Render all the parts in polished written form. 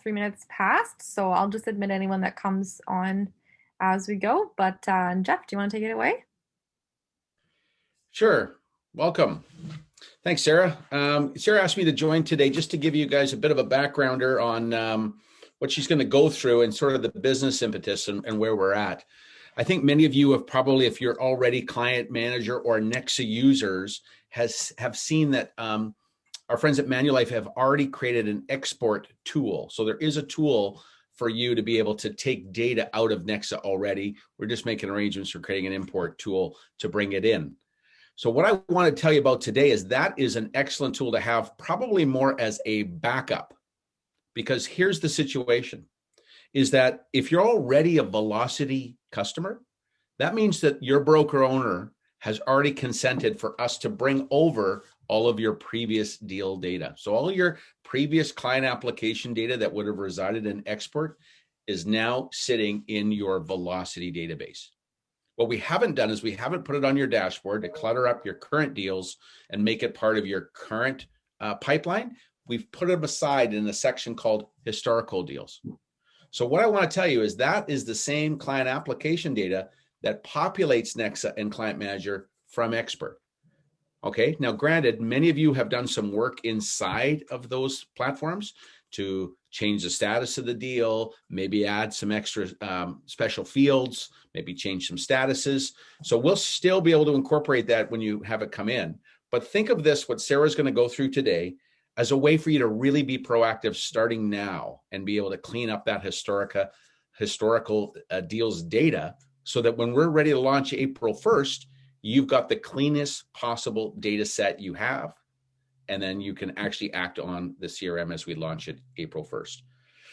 3 minutes past, so I'll just admit anyone that comes on as we go. But Jeff, do you want to take it away? Sure. Welcome. Thanks, Sarah. Sarah asked me to join today just to give you guys a bit of a backgrounder on what she's going to go through and sort of the business impetus and where we're at. I think many of you have probably, if you're already client manager or Nexa users, have seen that our friends at Manulife have already created an export tool. So there is a tool for you to be able to take data out of Nexa already. We're just making arrangements for creating an import tool to bring it in. So what I want to tell you about today is that is an excellent tool to have, probably more as a backup, because here's the situation, is that if you're already a Velocity customer, that means that your broker owner has already consented for us to bring over all of your previous deal data. So all your previous client application data that would have resided in export is now sitting in your Velocity database. What we haven't done is we haven't put it on your dashboard to clutter up your current deals and make it part of your current pipeline. We've put them aside in a section called historical deals. So what I want to tell you is that is the same client application data that populates Nexa and Client Manager from Expert. Okay, now granted, many of you have done some work inside of those platforms to change the status of the deal, maybe add some extra special fields, maybe change some statuses. So we'll still be able to incorporate that when you have it come in. But think of this, what Sarah's going to go through today, as a way for you to really be proactive starting now and be able to clean up that historical deals data so that when we're ready to launch April 1st, you've got the cleanest possible data set you have, and then you can actually act on the CRM as we launch it April 1st.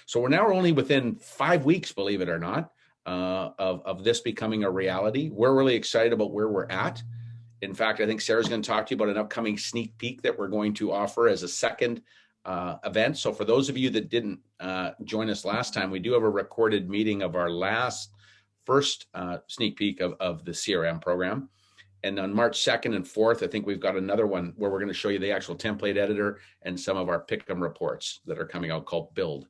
So we're now only within 5 weeks, believe it or not, of this becoming a reality. We're really excited about where we're at. In fact, I think Sarah's going to talk to you about an upcoming sneak peek that we're going to offer as a second event. So for those of you that didn't join us last time, we do have a recorded meeting of our first sneak peek of the CRM program. And on March 2nd and 4th, I think we've got another one where we're going to show you the actual template editor and some of our Pick'em reports that are coming out called Build.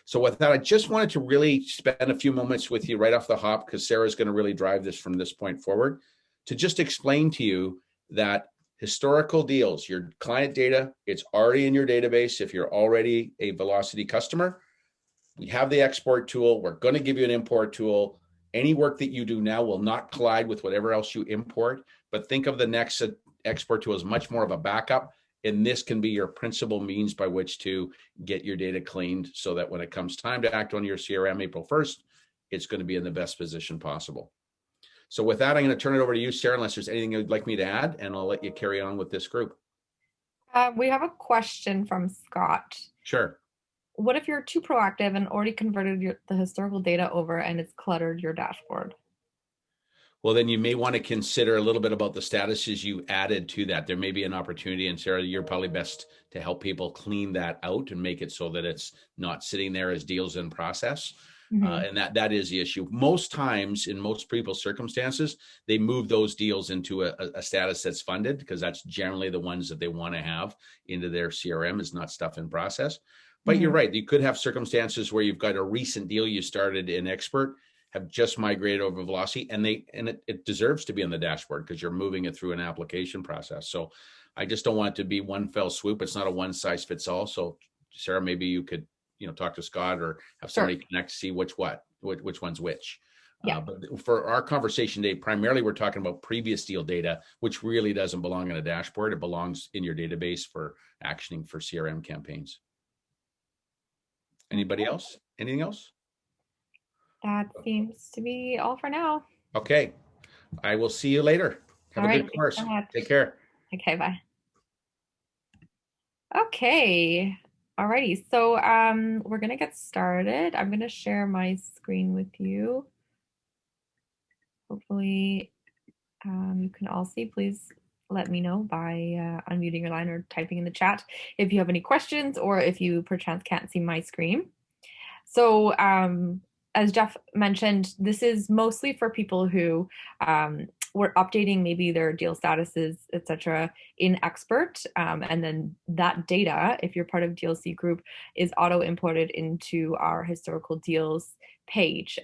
So with that, I just wanted to really spend a few moments with you right off the hop, because Sarah's going to really drive this from this point forward, to just explain to you that historical deals, your client data, it's already in your database. If you're already a Velocity customer, we have the export tool. We're going to give you an import tool. Any work that you do now will not collide with whatever else you import, but think of the next export tool as much more of a backup. And this can be your principal means by which to get your data cleaned so that when it comes time to act on your CRM April 1st, it's going to be in the best position possible. So with that, I'm going to turn it over to you, Sarah, unless there's anything you'd like me to add, and I'll let you carry on with this group. We have a question from Scott. Sure. What if you're too proactive and already converted the historical data over and it's cluttered your dashboard? Well, then you may want to consider a little bit about the statuses you added to that. There may be an opportunity, and Sarah, you're probably best to help people clean that out and make it so that it's not sitting there as deals in process. And that is the issue. Most times, in most people's circumstances, they move those deals into a status that's funded, because that's generally the ones that they want to have into their CRM, is not stuff in process. But you're right. You could have circumstances where you've got a recent deal you started in Expert, have just migrated over Velocity, and it deserves to be on the dashboard because you're moving it through an application process. So I just don't want it to be one fell swoop. It's not a one size fits all. So Sarah, maybe you could talk to Scott or have somebody connect to see which one's which. Yeah. But for our conversation today, primarily we're talking about previous deal data, which really doesn't belong in a dashboard. It belongs in your database for actioning for CRM campaigns. Anybody else? Anything else? That seems to be all for now. Okay. I will see you later. Have a good course. Take care. Okay, bye. Okay. Alrighty. So we're gonna get started. I'm gonna share my screen with you. Hopefully you can all see. Please let me know by unmuting your line or typing in the chat if you have any questions or if you perchance can't see my screen. So as Jeff mentioned, this is mostly for people who we're updating maybe their deal statuses, etc., in Expert, and then that data, if you're part of DLC Group, is auto imported into our historical deals page.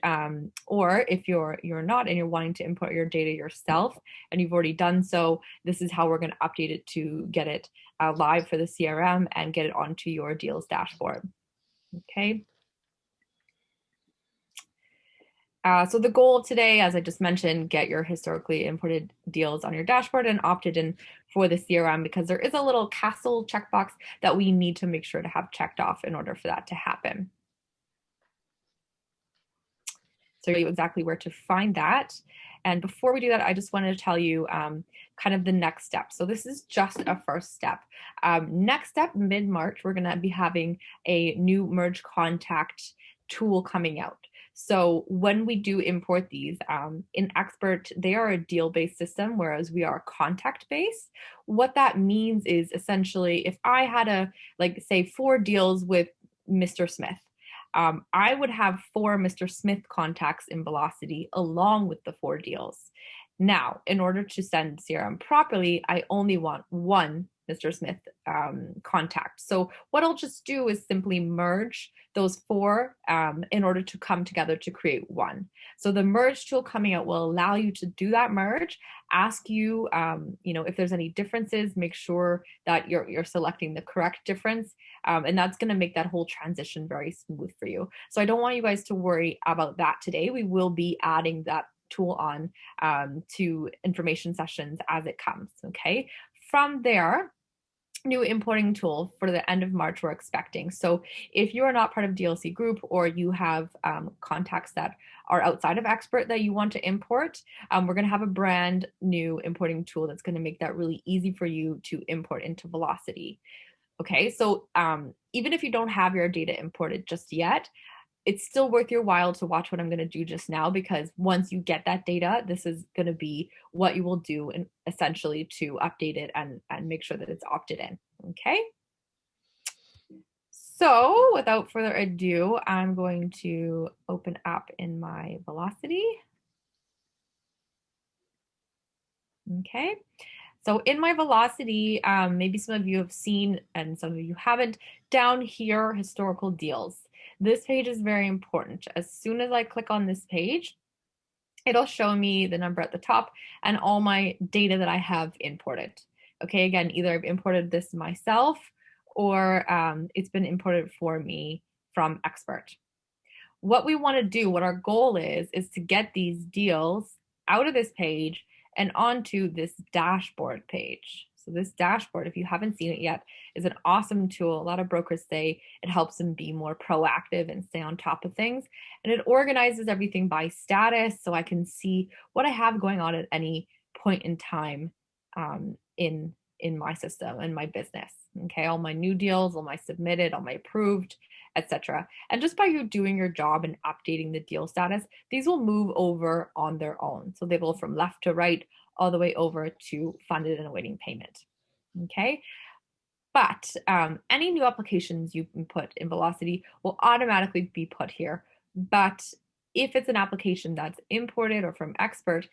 Or if you're not and you're wanting to import your data yourself and you've already done so, this is how we're going to update it to get it live for the CRM and get it onto your deals dashboard. Okay. So the goal today, as I just mentioned, get your historically imported deals on your dashboard and opted in for the CRM, because there is a little castle checkbox that we need to make sure to have checked off in order for that to happen. So you know exactly where to find that. And before we do that, I just wanted to tell you kind of the next step. So this is just a first step. Next step, mid-March, we're going to be having a new merge contact tool coming out. So when we do import these in Expert, they are a deal-based system, whereas we are contact-based. What that means is essentially if I had like say 4 deals with Mr. Smith, I would have 4 Mr. Smith contacts in Velocity along with the 4 deals. Now, in order to send CRM properly, I only want 1 Mr. Smith contact. So what I'll just do is simply merge those 4 in order to come together to create 1. So the merge tool coming out will allow you to do that merge, ask you, if there's any differences, make sure that you're selecting the correct difference, and that's going to make that whole transition very smooth for you. So I don't want you guys to worry about that today. We will be adding that tool on to information sessions as it comes. Okay. From there, new importing tool for the end of March we're expecting. So if you are not part of DLC Group or you have contacts that are outside of Expert that you want to import, we're going to have a brand new importing tool that's going to make that really easy for you to import into Velocity. Okay, so even if you don't have your data imported just yet, it's still worth your while to watch what I'm going to do just now, because once you get that data, this is going to be what you will do and essentially to update it and make sure that it's opted in. Okay. So without further ado, I'm going to open up in my Velocity. Okay. So in my Velocity, maybe some of you have seen and some of you haven't, down here, historical deals. This page is very important. As soon as I click on this page, it'll show me the number at the top and all my data that I have imported. Okay, again, either I've imported this myself or it's been imported for me from Expert. What we want to do, what our goal is to get these deals out of this page and onto this dashboard page. So this dashboard, if you haven't seen it yet, is an awesome tool. A lot of brokers say it helps them be more proactive and stay on top of things. And it organizes everything by status, so I can see what I have going on at any point in time in my system and my business. Okay, all my new deals, all my submitted, all my approved, etc. And just by you doing your job and updating the deal status, these will move over on their own. So they will from left to right all the way over to funded and awaiting payment. Okay. But any new applications you put in Velocity will automatically be put here. But if it's an application that's imported or from Expert,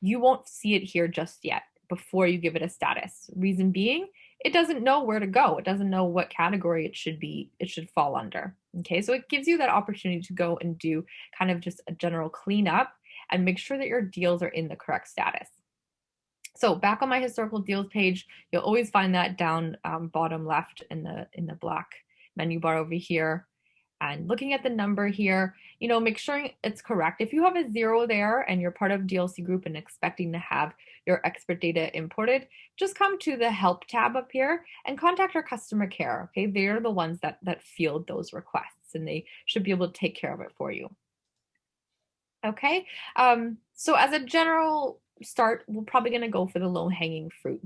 you won't see it here just yet before you give it a status. Reason being, it doesn't know where to go. It doesn't know what category it should fall under. Okay, so it gives you that opportunity to go and do kind of just a general cleanup and make sure that your deals are in the correct status. So back on my historical deals page, you'll always find that down bottom left in the black menu bar over here. And looking at the number here, make sure it's correct. If you have a 0 there and you're part of DLC Group and expecting to have your Expert data imported, just come to the Help tab up here and contact our customer care. Okay, they're the ones that field those requests, and they should be able to take care of it for you. Okay, so as a general start, we're probably going to go for the low-hanging fruit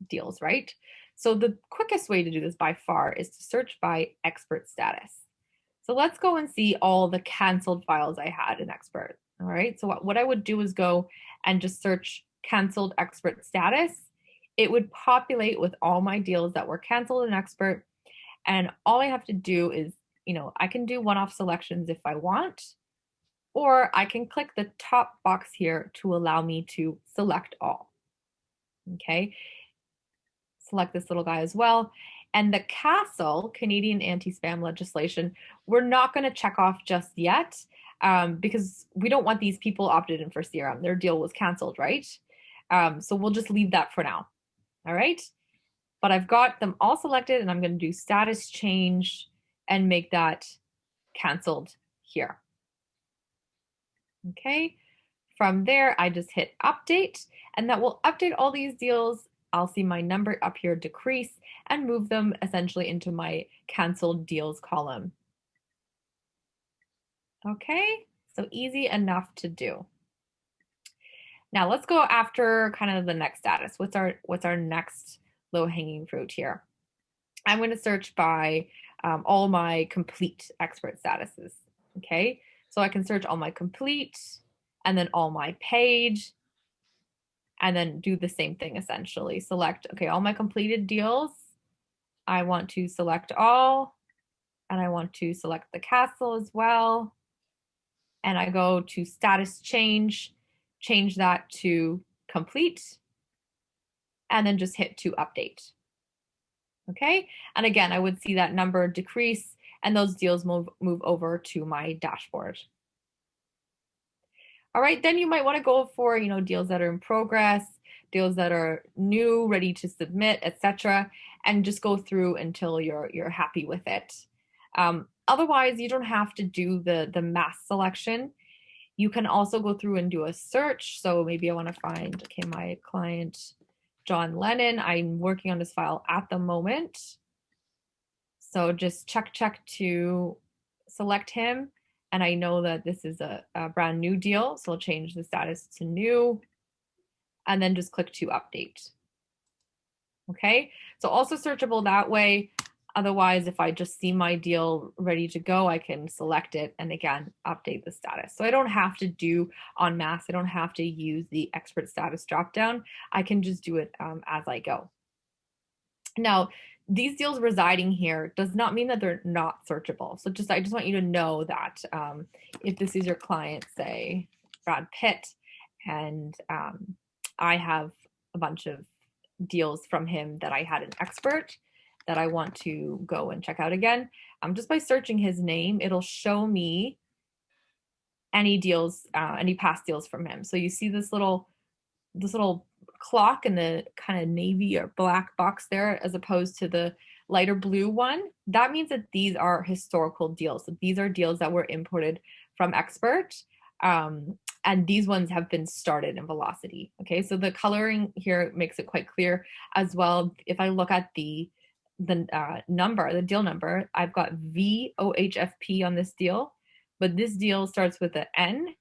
deals, right? So the quickest way to do this by far is to search by Expert status. So let's go and see all the canceled files I had in Expert. All right, so what I would do is go and just search canceled Expert status. It would populate with all my deals that were canceled in Expert. And all I have to do is, I can do one-off selections if I want, or I can click the top box here to allow me to select all. Okay, select this little guy as well. And the CASL, Canadian anti-spam legislation, we're not going to check off just yet because we don't want these people opted in for CRM. Their deal was canceled, right? So we'll just leave that for now. All right. But I've got them all selected and I'm going to do status change and make that canceled here. Okay. From there, I just hit update and that will update all these deals. I'll see my number up here decrease and move them essentially into my canceled deals column. Okay, so easy enough to do. Now let's go after kind of the next status. What's our next low hanging fruit here? I'm going to search by all my complete expert statuses. Okay, so I can search all my complete and then all my page and then do the same thing essentially. Select, okay, all my completed deals. I want to select all and I want to select the CASL as well. And I go to status change that to complete, and then just hit to update. Okay, and again, I would see that number decrease and those deals move over to my dashboard. All right, then you might want to go for, deals that are in progress, deals that are new, ready to submit, etc., and just go through until you're happy with it. Otherwise, you don't have to do the mass selection. You can also go through and do a search. So maybe I want to find, okay, my client, John Lennon. I'm working on this file at the moment. So just check to select him. And I know that this is a brand new deal. So I'll change the status to new and then just click to update. Okay, so also searchable that way. Otherwise, if I just see my deal ready to go, I can select it and again, update the status. So I don't have to do en masse. I don't have to use the expert status dropdown. I can just do it as I go. Now, these deals residing here does not mean that they're not searchable. So I just want you to know that if this is your client, say Brad Pitt, and I have a bunch of deals from him that I had an expert that I want to go and check out again, just by searching his name, it'll show me any deals, any past deals from him. So you see this little clock in the kind of navy or black box there, as opposed to the lighter blue one. That means that these are historical deals. So these are deals that were imported from Expert. And these ones have been started in Velocity. Okay, so the coloring here makes it quite clear as well. If I look at the number, the deal number, I've got VOHFP on this deal, but this deal starts with an N.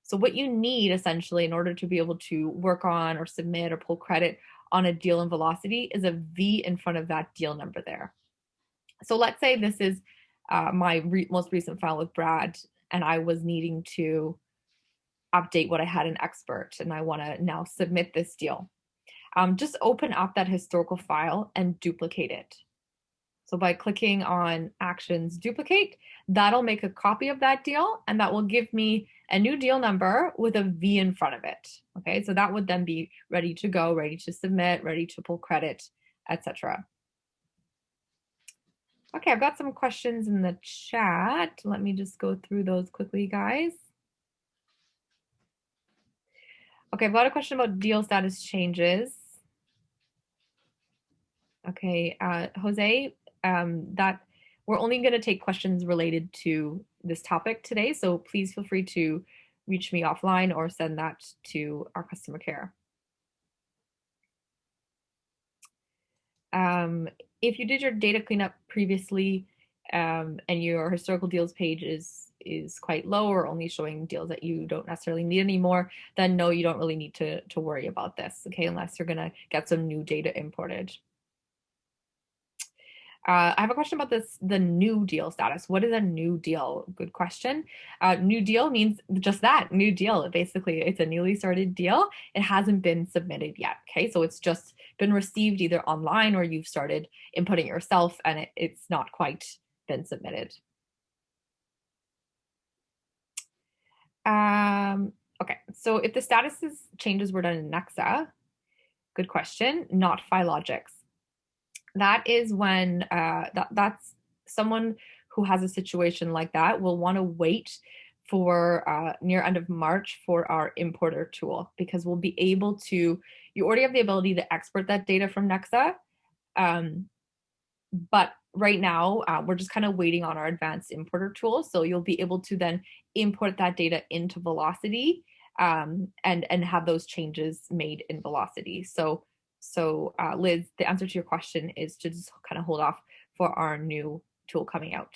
So what you need essentially in order to be able to work on or submit or pull credit on a deal in Velocity is a V in front of that deal number there. So let's say this is my most recent file with Brad, and I was needing to update what I had in Expert, and I want to now submit this deal. Just open up that historical file and duplicate it. So by clicking on Actions Duplicate, that'll make a copy of that deal, and that will give me a new deal number with a V in front of it. Okay, so that would then be ready to go, ready to submit, ready to pull credit, etc. Okay, I've got some questions in the chat. Let me just go through those quickly, guys. Okay, I've got a question about deal status changes. Okay, Jose, that we're only going to take questions related to this topic today, so please feel free to reach me offline or send that to our customer care. If you did your data cleanup previously and your historical deals page is quite low or only showing deals that you don't necessarily need anymore, then no, you don't really need to worry about this, okay, unless you're going to get some new data imported. I have a question about the new deal status. What is a new deal? Good question. New deal means just that, new deal. Basically, it's a newly started deal. It hasn't been submitted yet. Okay, so it's just been received either online or you've started inputting yourself and it's not quite been submitted. So if the changes were done in Nexa, good question, not Filogix. That is when that's someone who has a situation like that will want to wait for near end of March for our importer tool, because we'll be able to, you already have the ability to export that data from Nexa. But right now, we're just kind of waiting on our advanced importer tool. So you'll be able to then import that data into Velocity and have those changes made in Velocity. So Liz, the answer to your question is to just kind of hold off for our new tool coming out.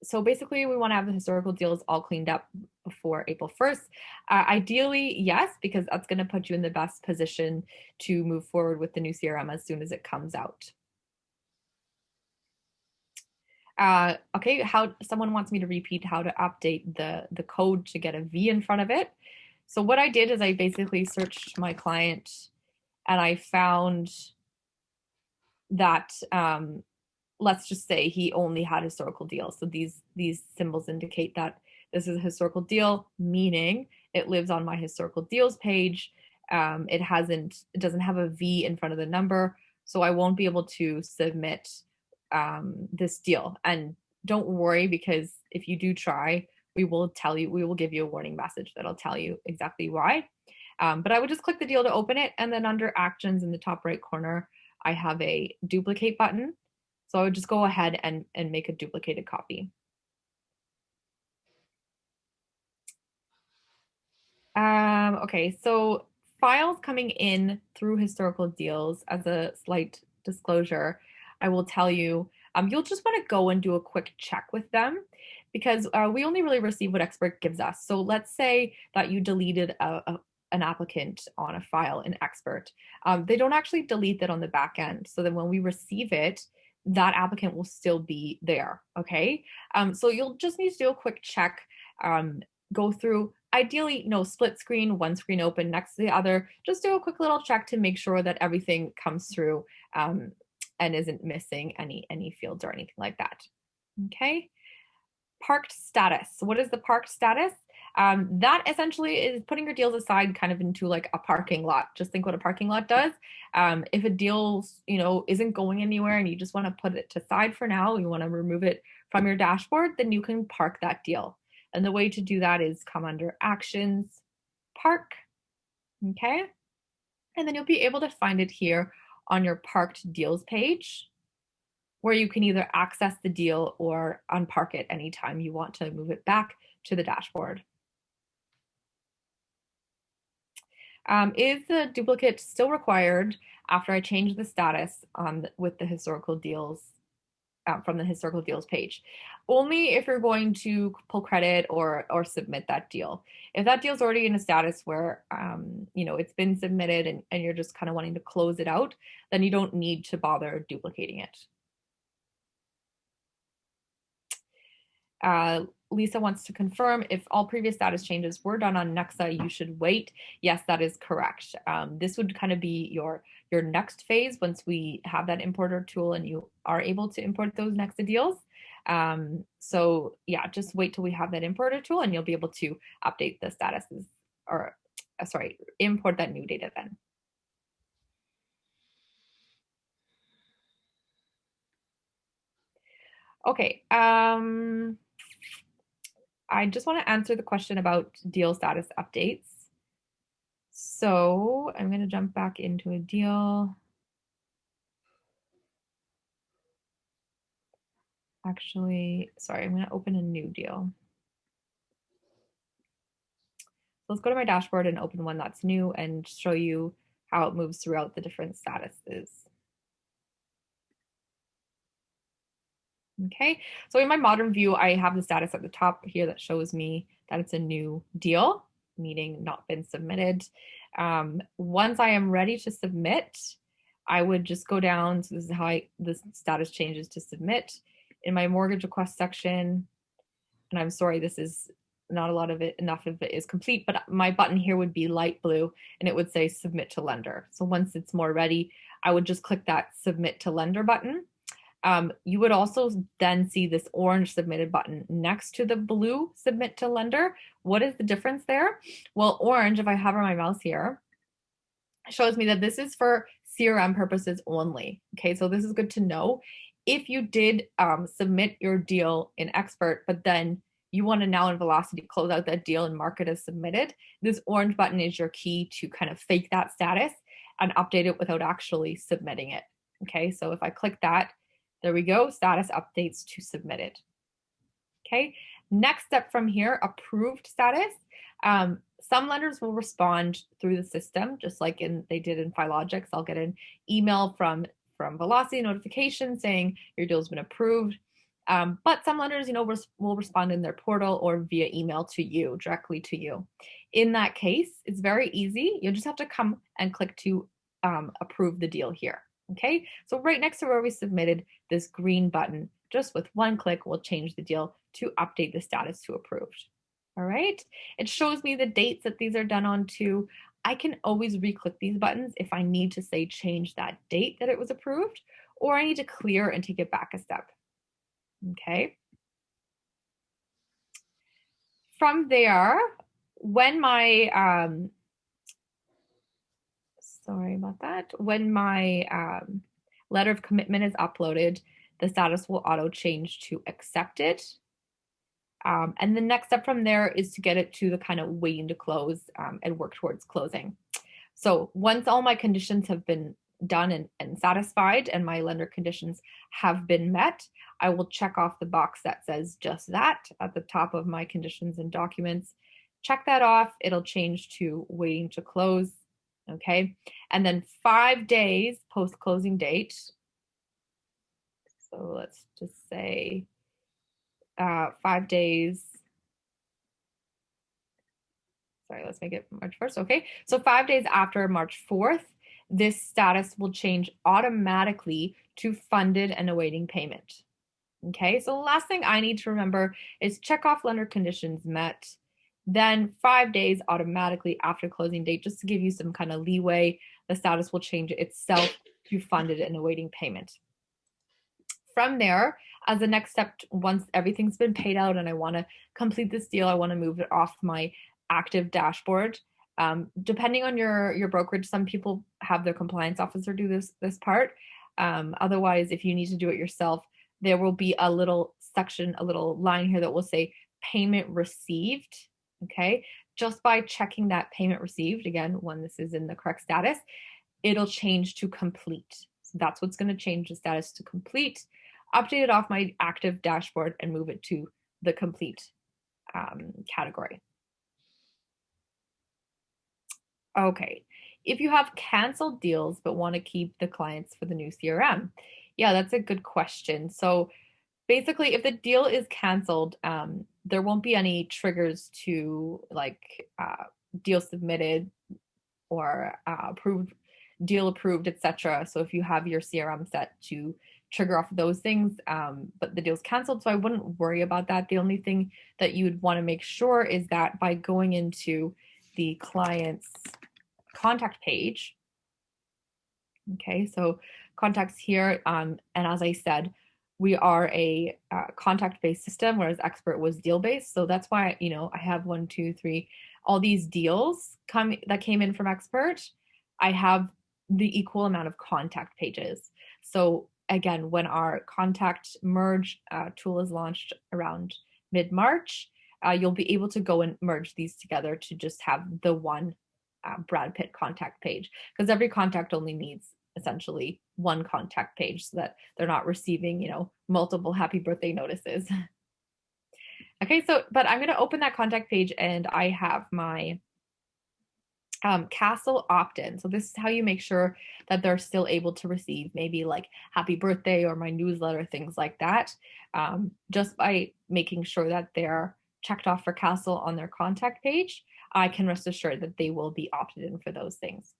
So basically, we want to have the historical deals all cleaned up before April 1st. Ideally, yes, because that's going to put you in the best position to move forward with the new CRM as soon as it comes out. Okay, someone wants me to repeat how to update the code to get a V in front of it. So what I did is I basically searched my client and I found that let's just say he only had historical deals. So these symbols indicate that this is a historical deal, meaning it lives on my historical deals page. It doesn't have a V in front of the number, so I won't be able to submit this deal. And don't worry, because if you do try, we will give you a warning message that'll tell you exactly why. But I would just click the deal to open it, and then under actions in the top right corner, I have a duplicate button. So I would just go ahead and make a duplicated copy. Okay, so files coming in through historical deals, as a slight disclosure, I will tell you, you'll just want to go and do a quick check with them, because we only really receive what Expert gives us. So let's say that you deleted an applicant on a file in Expert. They don't actually delete that on the back end. So then when we receive it, that applicant will still be there, okay? So you'll just need to do a quick check, go through, ideally, no split screen, one screen open next to the other. Just do a quick little check to make sure that everything comes through and isn't missing any fields or anything like that, okay? Parked status. So what is the parked status? That essentially is putting your deals aside kind of into like a parking lot. Just think what a parking lot does. If a deal, isn't going anywhere and you just want to put it to side for now, you want to remove it from your dashboard, then you can park that deal. And the way to do that is come under actions, park, okay? And then you'll be able to find it here on your parked deals page, where you can either access the deal or unpark it anytime you want to move it back to the dashboard. Is the duplicate still required after I change the status with the historical deals from the historical deals page? Only if you're going to pull credit or submit that deal. If that deal's already in a status where it's been submitted and you're just kind of wanting to close it out, then you don't need to bother duplicating it. Lisa wants to confirm if all previous status changes were done on Nexa, you should wait. Yes, that is correct. This would kind of be your next phase once we have that importer tool and you are able to import those Nexa deals. So yeah, just wait till we have that importer tool and you'll be able to update the statuses, or import that new data then. Okay. I just want to answer the question about deal status updates. So I'm going to jump back into a deal. Actually, sorry, I'm going to open a new deal. So let's go to my dashboard and open one that's new and show you how it moves throughout the different statuses. Okay, so in my modern view, I have the status at the top here that shows me that it's a new deal, meaning not been submitted. Once I am ready to submit, I would just go down. So this is how the status changes to submit. In my mortgage request section, and I'm sorry, this is not enough of it is complete, but my button here would be light blue and it would say submit to lender. So once it's more ready, I would just click that submit to lender button. You would also then see this orange submitted button next to the blue submit to lender. What is the difference there? Well, orange, if I hover my mouse here, shows me that this is for CRM purposes only. Okay, so this is good to know. If you did submit your deal in Expert, but then you want to now in Velocity close out that deal and mark it as submitted, this orange button is your key to kind of fake that status and update it without actually submitting it. Okay, so if I click that, there we go, status updates to submitted. Okay, next step from here, approved status. Some lenders will respond through the system, just like they did in Filogix. I'll get an email from Velocity notification saying your deal's been approved. But some lenders, will respond in their portal or via email to you, directly to you. In that case, it's very easy. You'll just have to come and click to approve the deal here. Okay, so right next to where we submitted, this green button, just with one click, will change the deal to update the status to approved. All right, it shows me the dates that these are done on too. I can always re-click these buttons if I need to say change that date that it was approved, or I need to clear and take it back a step. Okay. From there, when my sorry about that, when my letter of commitment is uploaded, the status will auto change to accepted. And the next step from there is to get it to the kind of waiting to close and work towards closing. So once all my conditions have been done and satisfied and my lender conditions have been met, I will check off the box that says just that at the top of my conditions and documents. Check that off. It'll change to waiting to close. Okay. And then 5 days post closing date. So let's just say 5 days. Sorry, let's make it March 1st. Okay, so 5 days after March 4th, this status will change automatically to funded and awaiting payment. Okay, so the last thing I need to remember is check off lender conditions met. Then 5 days automatically after closing date, just to give you some kind of leeway, the status will change itself to funded and awaiting payment. From there, as the next step, once everything's been paid out and I want to complete this deal, I want to move it off my active dashboard. Depending on your brokerage, some people have their compliance officer do this part. Otherwise, if you need to do it yourself, there will be a little section, a little line here that will say payment received. Okay, just by checking that payment received, again, when this is in the correct status, it'll change to complete. So that's what's going to change the status to complete. Update it off my active dashboard and move it to the complete category. Okay, if you have canceled deals but want to keep the clients for the new CRM, yeah, that's a good question. So basically, if the deal is canceled, there won't be any triggers to like deal submitted or approved, deal approved, etc. So if you have your CRM set to trigger off those things, but the deal's canceled, so I wouldn't worry about that. The only thing that you would want to make sure is that by going into the client's contact page, okay, so contacts here, and as I said, we are a contact-based system, whereas Expert was deal-based. So that's why, I have 1, 2, 3, all these deals that came in from Expert. I have the equal amount of contact pages. So again, when our contact merge tool is launched around mid-March, you'll be able to go and merge these together to just have the one Brad Pitt contact page, because every contact only needs essentially one contact page so that they're not receiving, multiple happy birthday notices. Okay, so, but I'm going to open that contact page and I have my Castle opt-in. So this is how you make sure that they're still able to receive maybe like happy birthday or my newsletter, things like that, just by making sure that they're checked off for Castle on their contact page. I can rest assured that they will be opted in for those things.